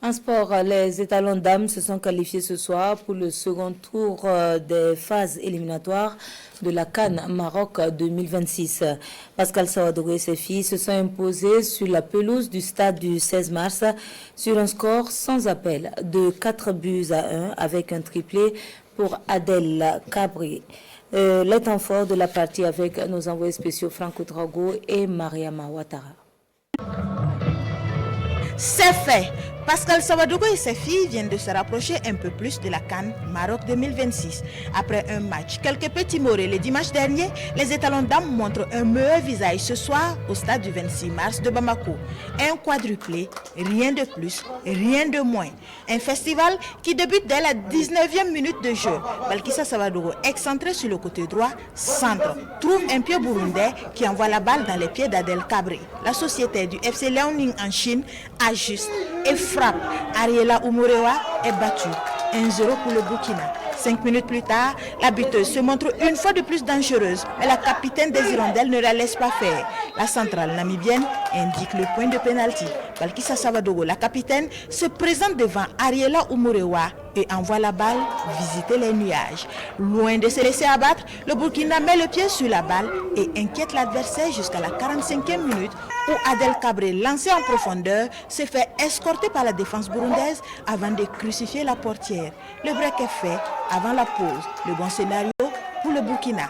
En sport, les étalons dames se sont qualifiés ce soir pour le second tour des phases éliminatoires de la CAN Maroc 2026. Pascal Sawadogo et ses filles se sont imposées sur la pelouse du stade du 16 mars sur un score sans appel de 4-1 avec un triplé pour Adel Cabri. Les temps forts de la partie avec nos envoyés spéciaux Franco Drago et Mariama Ouattara. C'est fait. Pascal Sawadogo et ses filles viennent de se rapprocher un peu plus de la CAN Maroc 2026. Après un match quelque peu timoré le dimanche dernier, les étalons dames montrent un meilleur visage ce soir au stade du 26 mars de Bamako. Un quadruplé, rien de plus, rien de moins. Un festival qui débute dès la 19e minute de jeu. Balkissa Sawadogo, excentré sur le côté droit, centre, trouve un pied burundais qui envoie la balle dans les pieds d'Adel Cabri. La société du FC Liaoning en Chine ajuste et frappe. Ariela Umurewa est battue. 1-0 pour le Burkina. 5 minutes plus tard, la buteuse se montre une fois de plus dangereuse, mais la capitaine des Hirondelles ne la laisse pas faire. La centrale namibienne indique le point de pénalty. Balkissa Sawadogo, la capitaine, se présente devant Ariela Umurewa et envoie la balle visiter les nuages. Loin de se laisser abattre, le Burkina met le pied sur la balle et inquiète l'adversaire jusqu'à la 45e minute où Adel Cabré, lancé en profondeur, se fait escorter par la défense burundaise avant de crucifier la portière. Le break est fait avant la pause. Le bon scénario pour le Burkina.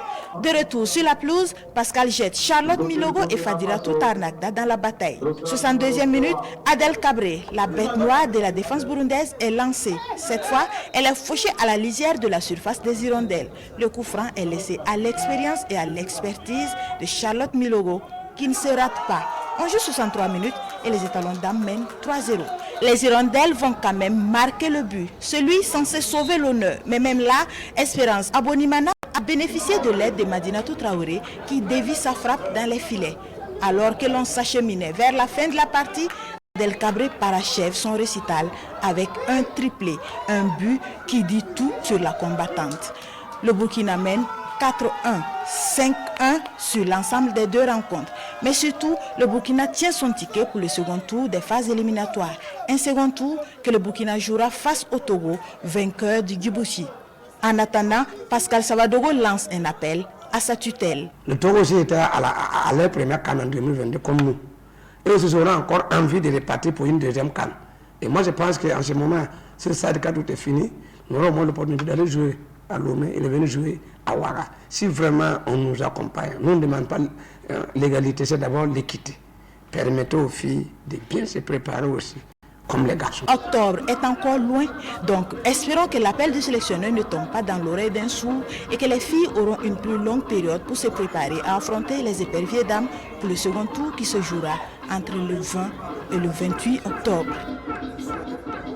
De retour sur la pelouse, Pascal jette Charlotte Milogo et Fadira Toutarnakda dans la bataille. 62e minute, Adel Cabré, la bête noire de la défense burundaise, est lancée. Cette fois, elle est fauchée à la lisière de la surface des Hirondelles. Le coup franc est laissé à l'expérience et à l'expertise de Charlotte Milogo, qui ne se rate pas. On joue 63 minutes et les étalons dames mènent 3-0. Les Hirondelles vont quand même marquer le but, celui censé sauver l'honneur. Mais même là, Espérance Abonimana a bénéficié de l'aide de Madinatou Traoré qui dévie sa frappe dans les filets. Alors que l'on s'acheminait vers la fin de la partie, Adel Cabré parachève son récital avec un triplé, un but qui dit tout sur la combattante. Le Burkina mène 4-1, 5-1 sur l'ensemble des deux rencontres. Mais surtout, le Burkina tient son ticket pour le second tour des phases éliminatoires. Un second tour que le Burkina jouera face au Togo, vainqueur du Djibouti. En attendant, Pascal Sawadogo lance un appel à sa tutelle. Le Togo aussi était à leur première CAN en 2022 comme nous. Et ils auront encore envie de repartir pour une deuxième CAN. Et moi je pense qu'en ce moment, si le stade tout est fini, nous aurons au moins l'opportunité d'aller jouer à Lomé et de venir jouer à Ouaga. Si vraiment on nous accompagne, nous ne demandons pas l'égalité, c'est d'abord l'équité. Permettez aux filles de bien se préparer aussi, comme les garçons. Octobre est encore loin, donc espérons que l'appel du sélectionneur ne tombe pas dans l'oreille d'un sourd et que les filles auront une plus longue période pour se préparer à affronter les éperviers dames pour le second tour qui se jouera entre le 20 et le 28 octobre.